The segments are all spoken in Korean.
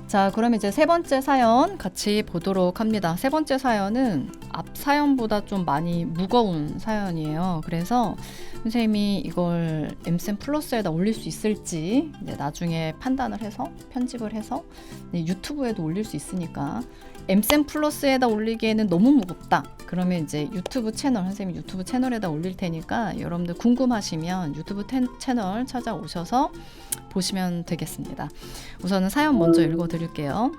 자, 그럼 이제 세 번째 사연 같이 보도록 합니다. 세 번째 사연은 앞 사연보다 좀 많이 무거운 사연이에요. 그래서 선생님이 이걸 엠센 플러스에다 올릴 수 있을지 이제 나중에 판단을 해서 편집을 해서 유튜브에도 올릴 수 있으니까, 엠센 플러스에다 올리기에는 너무 무겁다 그러면 이제 유튜브 채널, 선생님 유튜브 채널에다 올릴 테니까 여러분들 궁금하시면 유튜브 채널 찾아오셔서 보시면 되겠습니다. 우선은 사연 먼저 읽어드릴게요.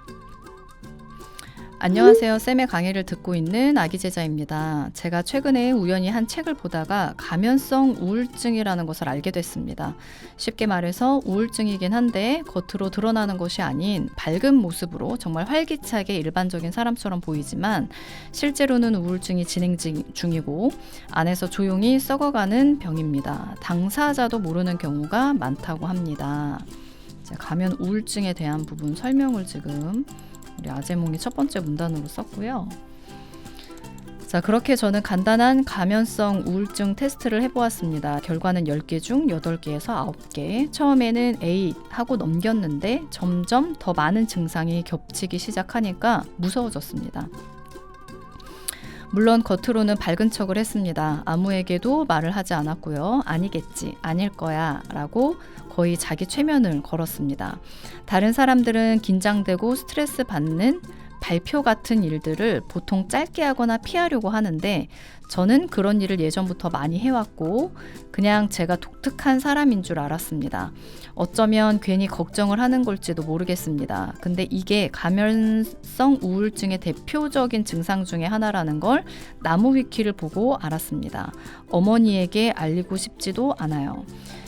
안녕하세요. 쌤의 강의를 듣고 있는 아기 제자입니다. 제가 최근에 우연히 한 책을 보다가 가면성 우울증이라는 것을 알게 됐습니다. 쉽게 말해서 우울증이긴 한데 겉으로 드러나는 것이 아닌 밝은 모습으로 정말 활기차게 일반적인 사람처럼 보이지만 실제로는 우울증이 진행 중이고 안에서 조용히 썩어가는 병입니다. 당사자도 모르는 경우가 많다고 합니다. 가면 우울증에 대한 부분 설명을 지금 우리 아재몽이 첫 번째 문단으로 썼고요. 자, 그렇게 저는 간단한 가면성 우울증 테스트를 해보았습니다. 결과는 10개 중 8개에서 9개. 처음에는 A 하고 넘겼는데 점점 더 많은 증상이 겹치기 시작하니까 무서워졌습니다. 물론 겉으로는 밝은 척을 했습니다. 아무에게도 말을 하지 않았고요. 아니겠지, 아닐 거야 라고 거의 자기 최면을 걸었습니다. 다른 사람들은 긴장되고 스트레스 받는 발표 같은 일들을 보통 짧게 하거나 피하려고 하는데 저는 그런 일을 예전부터 많이 해왔고 그냥 제가 독특한 사람인 줄 알았습니다. 어쩌면 괜히 걱정을 하는 걸지도 모르겠습니다. 근데 이게 가면성 우울증의 대표적인 증상 중에 하나라는 걸 나무위키를 보고 알았습니다. 어머니에게 알리고 싶지도 않아요.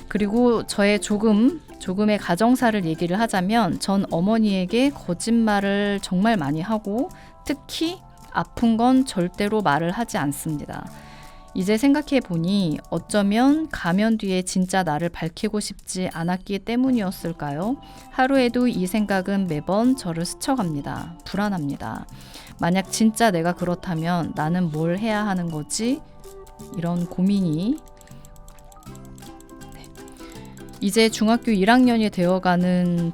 그리고 저의 조금의 가정사를 얘기를 하자면 전 어머니에게 거짓말을 정말 많이 하고 특히 아픈 건 절대로 말을 하지 않습니다. 이제 생각해 보니 어쩌면 가면 뒤에 진짜 나를 밝히고 싶지 않았기 때문이었을까요? 하루에도 이 생각은 매번 저를 스쳐갑니다. 불안합니다. 만약 진짜 내가 그렇다면 나는 뭘 해야 하는 거지? 이런 고민이 이제 중학교 1학년이 되어가는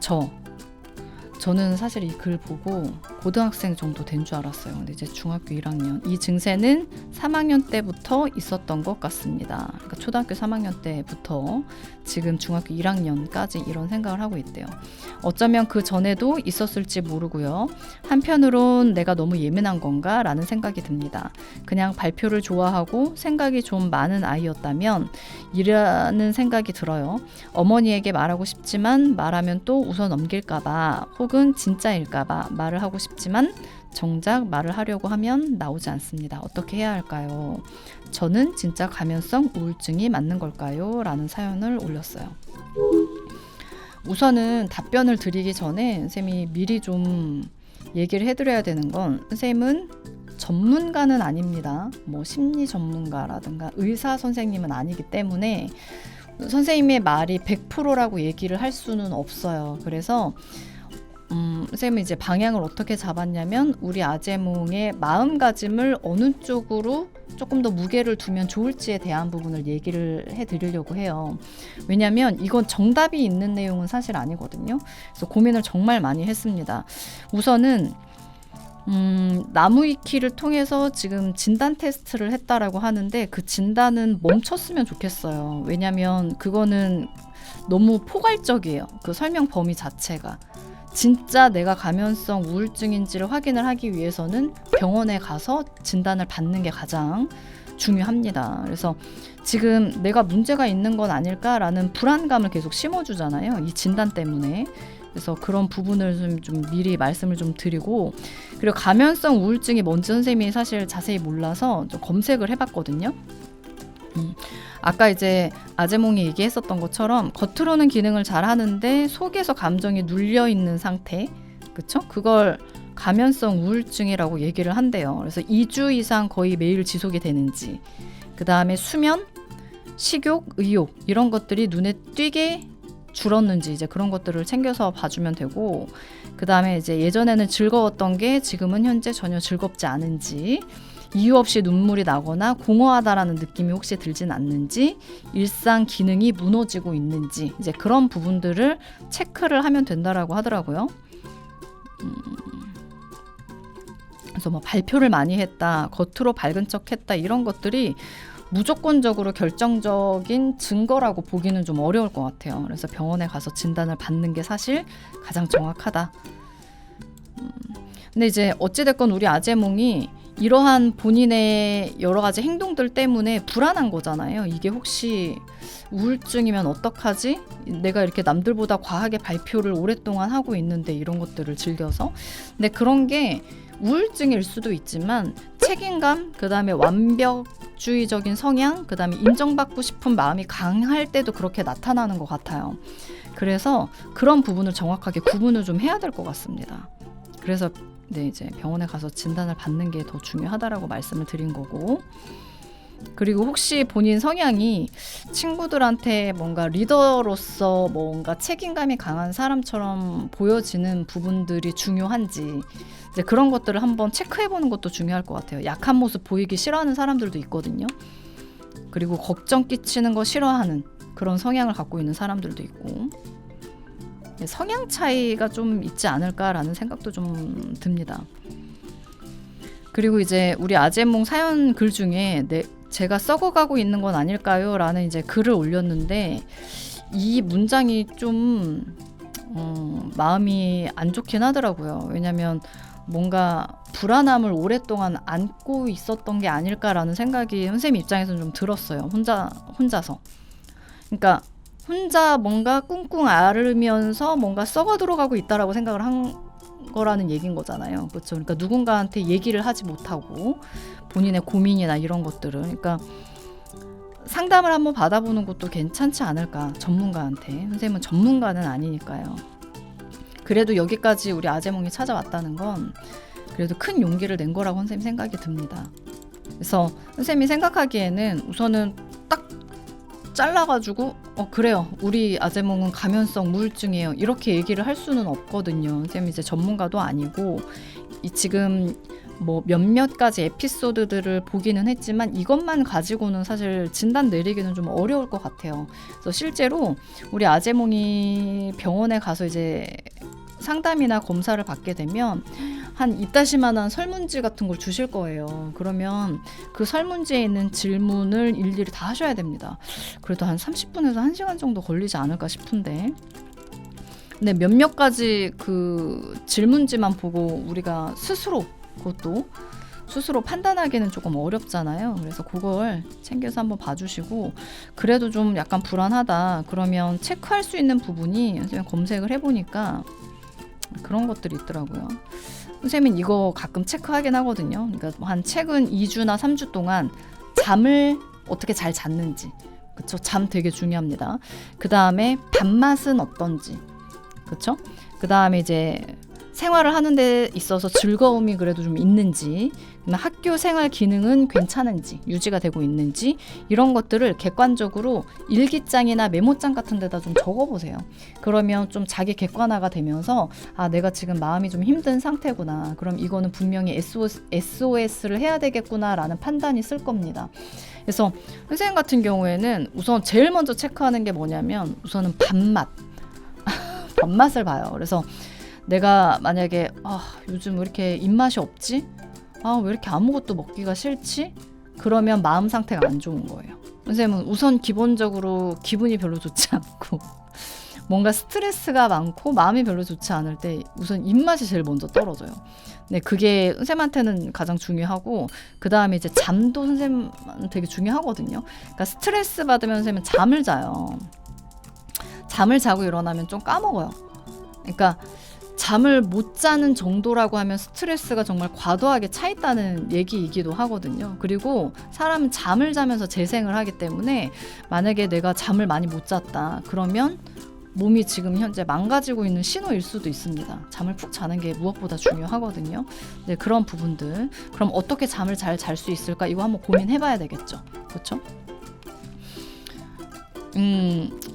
저는 사실 이 글 보고 고등학생 정도 된 줄 알았어요. 근데 이제 중학교 1학년. 이 증세는 3학년 때부터 있었던 것 같습니다. 그러니까 초등학교 3학년 때부터 지금 중학교 1학년까지 이런 생각을 하고 있대요. 어쩌면 그 전에도 있었을지 모르고요. 한편으론 내가 너무 예민한 건가? 라는 생각이 듭니다. 그냥 발표를 좋아하고 생각이 좀 많은 아이였다면 이라는 생각이 들어요. 어머니에게 말하고 싶지만 말하면 또 웃어 넘길까봐 혹은 진짜일까봐 말을 하고 싶지만 정작 말을 하려고 하면 나오지 않습니다. 어떻게 해야 할까요? 저는 진짜 가면성 우울증이 맞는 걸까요? 라는 사연을 올렸어요. 우선은 답변을 드리기 전에 선생님이 미리 좀 얘기를 해드려야 되는 건 선생님은 전문가는 아닙니다. 뭐 심리 전문가라든가 의사 선생님은 아니기 때문에 선생님의 말이 100%라고 얘기를 할 수는 없어요. 그래서 선생님이 이제 방향을 어떻게 잡았냐면 우리 아재몽의 마음가짐을 어느 쪽으로 조금 더 무게를 두면 좋을지에 대한 부분을 얘기를 해드리려고 해요. 왜냐하면 이건 정답이 있는 내용은 사실 아니거든요. 그래서 고민을 정말 많이 했습니다. 우선은 나무위키를 통해서 지금 진단 테스트를 했다라고 하는데 그 진단은 멈췄으면 좋겠어요. 왜냐하면 그거는 너무 포괄적이에요. 그 설명 범위 자체가. 진짜 내가 가면성 우울증인지를 확인을 하기 위해서는 병원에 가서 진단을 받는 게 가장 중요합니다. 그래서 지금 내가 문제가 있는 건 아닐까라는 불안감을 계속 심어주잖아요. 이 진단 때문에. 그래서 그런 부분을 좀 미리 말씀을 좀 드리고, 그리고 가면성 우울증이 뭔지 선생님이 사실 자세히 몰라서 좀 검색을 해봤거든요. 아까 이제 아재몽이 얘기했었던 것처럼 겉으로는 기능을 잘 하는데 속에서 감정이 눌려 있는 상태, 그쵸? 그걸 가면성 우울증이라고 얘기를 한대요. 그래서 2주 이상 거의 매일 지속이 되는지, 그 다음에 수면, 식욕, 의욕 이런 것들이 눈에 띄게 줄었는지 이제 그런 것들을 챙겨서 봐주면 되고, 그 다음에 이제 예전에는 즐거웠던 게 지금은 현재 전혀 즐겁지 않은지, 이유 없이 눈물이 나거나 공허하다라는 느낌이 혹시 들진 않는지, 일상 기능이 무너지고 있는지 이제 그런 부분들을 체크를 하면 된다라고 하더라고요. 그래서 뭐 발표를 많이 했다, 겉으로 밝은 척 했다, 이런 것들이 무조건적으로 결정적인 증거라고 보기는 좀 어려울 것 같아요. 그래서 병원에 가서 진단을 받는 게 사실 가장 정확하다. 근데 이제 어찌됐건 우리 아재몽이 이러한 본인의 여러 가지 행동들 때문에 불안한 거잖아요. 이게 혹시 우울증이면 어떡하지? 내가 이렇게 남들보다 과하게 발표를 오랫동안 하고 있는데, 이런 것들을 즐겨서. 근데 그런 게 우울증일 수도 있지만 책임감, 그 다음에 완벽주의적인 성향, 그 다음에 인정받고 싶은 마음이 강할 때도 그렇게 나타나는 것 같아요. 그래서 그런 부분을 정확하게 구분을 좀 해야 될 것 같습니다. 그래서 네, 이제 병원에 가서 진단을 받는 게 더 중요하다라고 말씀을 드린 거고, 그리고 혹시 본인 성향이 친구들한테 뭔가 리더로서 뭔가 책임감이 강한 사람처럼 보여지는 부분들이 중요한지, 이제 그런 것들을 한번 체크해보는 것도 중요할 것 같아요. 약한 모습 보이기 싫어하는 사람들도 있거든요. 그리고 걱정 끼치는 거 싫어하는 그런 성향을 갖고 있는 사람들도 있고, 성향 차이가 좀 있지 않을까라는 생각도 좀 듭니다. 그리고 이제 우리 아재몽 사연 글 중에 제가 썩어가고 있는 건 아닐까요? 라는 이제 글을 올렸는데, 이 문장이 좀 마음이 안 좋긴 하더라고요. 왜냐면 뭔가 불안함을 오랫동안 안고 있었던 게 아닐까라는 생각이 선생님 입장에서는 좀 들었어요. 혼자서. 그러니까 혼자 뭔가 꿍꿍 앓으면서 뭔가 썩어 들어가고 있다라고 생각을 한 거라는 얘기인 거잖아요. 그렇죠? 그러니까 누군가한테 얘기를 하지 못하고 본인의 고민이나 이런 것들을, 그러니까 상담을 한번 받아보는 것도 괜찮지 않을까, 전문가한테. 선생님은 전문가는 아니니까요. 그래도 여기까지 우리 아재몽이 찾아왔다는 건 그래도 큰 용기를 낸 거라고 선생님 생각이 듭니다. 그래서 선생님이 생각하기에는 우선은 딱 잘라가지고 그래요, 우리 아재몽은 감염성 우울증이에요, 이렇게 얘기를 할 수는 없거든요. 선생님 이제 전문가도 아니고 지금 뭐 몇몇 가지 에피소드들을 보기는 했지만 이것만 가지고는 사실 진단 내리기는 좀 어려울 것 같아요. 그래서 실제로 우리 아재몽이 병원에 가서 이제 상담이나 검사를 받게 되면 한 이따시만한 설문지 같은 걸 주실 거예요. 그러면 그 설문지에 있는 질문을 일일이 다 하셔야 됩니다. 그래도 한 30분에서 1시간 정도 걸리지 않을까 싶은데, 근데 몇몇 가지 그 질문지만 보고 우리가 그것도 스스로 판단하기는 조금 어렵잖아요. 그래서 그걸 챙겨서 한번 봐주시고, 그래도 좀 약간 불안하다 그러면 체크할 수 있는 부분이, 선생님 검색을 해보니까 그런 것들이 있더라고요. 선생님은 이거 가끔 체크하긴 하거든요. 그러니까 한 최근 2주나 3주 동안 잠을 어떻게 잘 잤는지, 그쵸? 잠 되게 중요합니다. 그 다음에 밥맛은 어떤지, 그쵸? 그 다음에 이제 생활을 하는 데 있어서 즐거움이 그래도 좀 있는지, 학교 생활 기능은 괜찮은지, 유지가 되고 있는지, 이런 것들을 객관적으로 일기장이나 메모장 같은 데다 좀 적어보세요. 그러면 좀 자기 객관화가 되면서 내가 지금 마음이 좀 힘든 상태구나, 그럼 이거는 분명히 SOS를 해야 되겠구나 라는 판단이 쓸 겁니다. 그래서 선생님 같은 경우에는 우선 제일 먼저 체크하는 게 뭐냐면, 우선은 밥맛을 봐요. 그래서 내가 만약에 요즘 왜 이렇게 입맛이 없지? 왜 이렇게 아무것도 먹기가 싫지? 그러면 마음 상태가 안 좋은 거예요. 선생님은 우선 기본적으로 기분이 별로 좋지 않고 뭔가 스트레스가 많고 마음이 별로 좋지 않을 때 우선 입맛이 제일 먼저 떨어져요. 네, 그게 선생님한테는 가장 중요하고, 그 다음에 이제 잠도 선생님한테 되게 중요하거든요. 그러니까 스트레스 받으면 선생님은 잠을 자요. 잠을 자고 일어나면 좀 까먹어요. 그러니까 잠을 못 자는 정도라고 하면 스트레스가 정말 과도하게 차 있다는 얘기이기도 하거든요. 그리고 사람은 잠을 자면서 재생을 하기 때문에 만약에 내가 잠을 많이 못 잤다 그러면 몸이 지금 현재 망가지고 있는 신호일 수도 있습니다. 잠을 푹 자는 게 무엇보다 중요하거든요. 네, 그런 부분들. 그럼 어떻게 잠을 잘 잘 수 있을까? 이거 한번 고민해봐야 되겠죠. 그렇죠?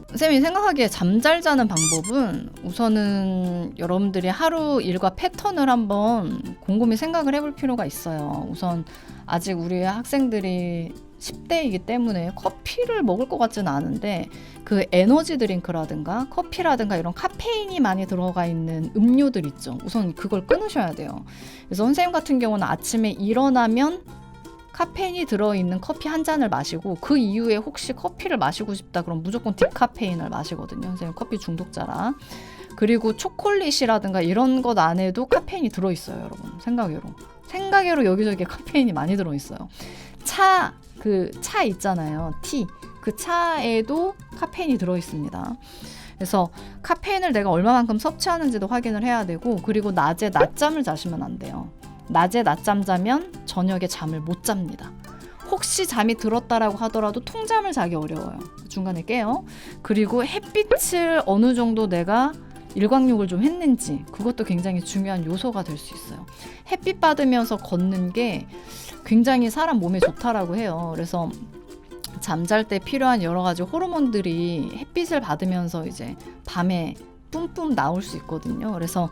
선생님이 생각하기에 잠 잘 자는 방법은, 우선은 여러분들이 하루 일과 패턴을 한번 곰곰이 생각을 해볼 필요가 있어요. 우선 아직 우리 학생들이 10대이기 때문에 커피를 먹을 것 같지는 않은데 그 에너지 드링크라든가 커피라든가 이런 카페인이 많이 들어가 있는 음료들 있죠. 우선 그걸 끊으셔야 돼요. 그래서 선생님 같은 경우는 아침에 일어나면 카페인이 들어있는 커피 한 잔을 마시고 그 이후에 혹시 커피를 마시고 싶다 그럼 무조건 디카페인을 마시거든요. 선생님 커피 중독자라. 그리고 초콜릿이라든가 이런 것 안에도 카페인이 들어있어요. 여러분 생각외로 여기저기 카페인이 많이 들어있어요. 차 있잖아요. 티. 그 차에도 카페인이 들어있습니다. 그래서 카페인을 내가 얼마만큼 섭취하는지도 확인을 해야 되고 그리고 낮에 낮잠을 자시면 안 돼요. 낮에 낮잠 자면 저녁에 잠을 못 잡니다. 혹시 잠이 들었다라고 하더라도 통잠을 자기 어려워요. 중간에 깨요. 그리고 햇빛을 어느 정도 내가 일광욕을 좀 했는지 그것도 굉장히 중요한 요소가 될 수 있어요. 햇빛 받으면서 걷는 게 굉장히 사람 몸에 좋다라고 해요. 그래서 잠잘 때 필요한 여러 가지 호르몬들이 햇빛을 받으면서 이제 밤에 뿜뿜 나올 수 있거든요. 그래서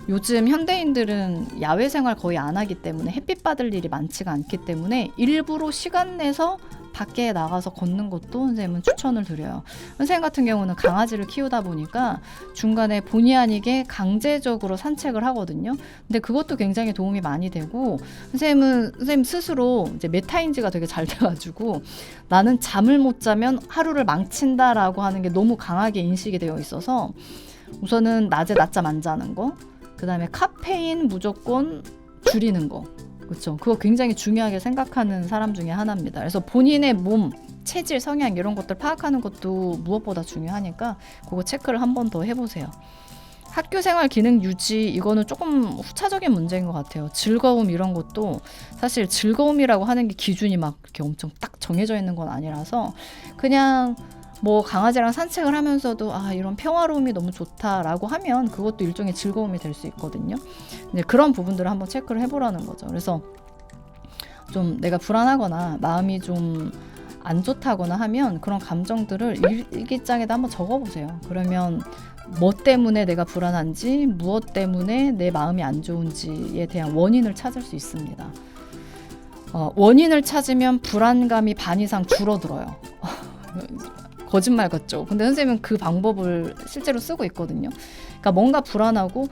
요즘 현대인들은 야외 생활 거의 안 하기 때문에 햇빛 받을 일이 많지가 않기 때문에 일부러 시간 내서 밖에 나가서 걷는 것도 선생님은 추천을 드려요. 선생님 같은 경우는 강아지를 키우다 보니까 중간에 본의 아니게 강제적으로 산책을 하거든요. 근데 그것도 굉장히 도움이 많이 되고 선생님 스스로 이제 메타인지가 되게 잘 돼가지고 나는 잠을 못 자면 하루를 망친다라고 하는 게 너무 강하게 인식이 되어 있어서 우선은 낮에 낮잠 안 자는 거, 그 다음에 카페인 무조건 줄이는 거. 그렇죠. 그거 굉장히 중요하게 생각하는 사람 중에 하나입니다. 그래서 본인의 몸, 체질, 성향 이런 것들 파악하는 것도 무엇보다 중요하니까 그거 체크를 한 번 더 해보세요. 학교생활 기능 유지 이거는 조금 후차적인 문제인 것 같아요. 즐거움 이런 것도 사실 즐거움이라고 하는 게 기준이 막 이렇게 엄청 딱 정해져 있는 건 아니라서 그냥 뭐 강아지랑 산책을 하면서도 이런 평화로움이 너무 좋다라고 하면 그것도 일종의 즐거움이 될 수 있거든요. 근데 그런 부분들을 한번 체크를 해보라는 거죠. 그래서 좀 내가 불안하거나 마음이 좀 안 좋다거나 하면 그런 감정들을 일기장에다 한번 적어보세요. 그러면 뭐 때문에 내가 불안한지 무엇 때문에 내 마음이 안 좋은지에 대한 원인을 찾을 수 있습니다. 원인을 찾으면 불안감이 반 이상 줄어들어요. 거짓말 같죠? 근데 선생님은 그 방법을 실제로 쓰고 있거든요. 그러니까 뭔가 불안하고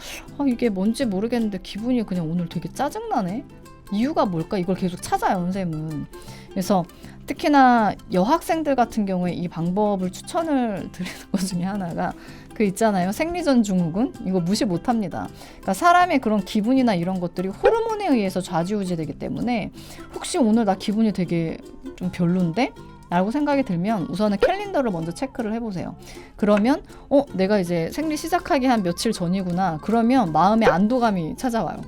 이게 뭔지 모르겠는데 기분이 그냥 오늘 되게 짜증나네? 이유가 뭘까? 이걸 계속 찾아요, 선생님은. 그래서 특히나 여학생들 같은 경우에 이 방법을 추천을 드리는 것 중에 하나가 그 있잖아요. 생리전 증후군? 이거 무시 못합니다. 그러니까 사람의 그런 기분이나 이런 것들이 호르몬에 의해서 좌지우지되기 때문에 혹시 오늘 나 기분이 되게 좀 별론데? 라고 생각이 들면 우선은 캘린더를 먼저 체크를 해보세요. 그러면 내가 이제 생리 시작하기 한 며칠 전이구나. 그러면 마음에 안도감이 찾아와요.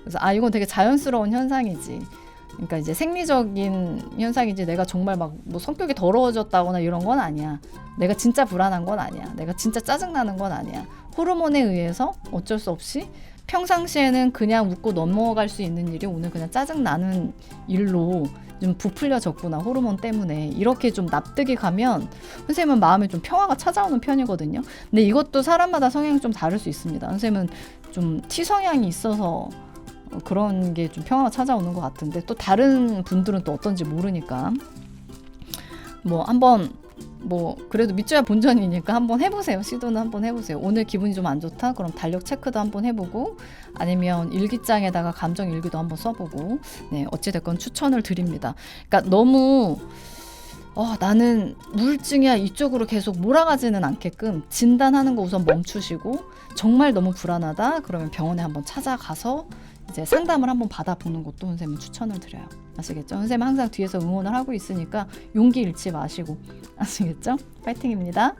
그래서 이건 되게 자연스러운 현상이지. 그러니까 이제 생리적인 현상이지 내가 정말 막 뭐 성격이 더러워졌다거나 이런 건 아니야. 내가 진짜 불안한 건 아니야. 내가 진짜 짜증나는 건 아니야. 호르몬에 의해서 어쩔 수 없이 평상시에는 그냥 웃고 넘어갈 수 있는 일이 오늘 그냥 짜증나는 일로 좀 부풀려졌구나, 호르몬 때문에. 이렇게 좀 납득이 가면 선생님은 마음에 좀 평화가 찾아오는 편이거든요. 근데 이것도 사람마다 성향이 좀 다를 수 있습니다. 선생님은 좀 T 성향이 있어서 그런 게 좀 평화가 찾아오는 것 같은데 또 다른 분들은 또 어떤지 모르니까 뭐 한번 그래도 밑줘야 본전이니까 한번 해보세요. 시도는 한번 해보세요. 오늘 기분이 좀 안 좋다? 그럼 달력 체크도 한번 해보고 아니면 일기장에다가 감정 일기도 한번 써보고 네, 어찌됐건 추천을 드립니다. 그러니까 너무 나는 우울증이야 이쪽으로 계속 몰아가지는 않게끔 진단하는 거 우선 멈추시고 정말 너무 불안하다? 그러면 병원에 한번 찾아가서 이제 상담을 한번 받아보는 것도 선생님은 추천을 드려요. 아시겠죠? 선생님은 항상 뒤에서 응원을 하고 있으니까 용기 잃지 마시고 아시겠죠? 파이팅입니다.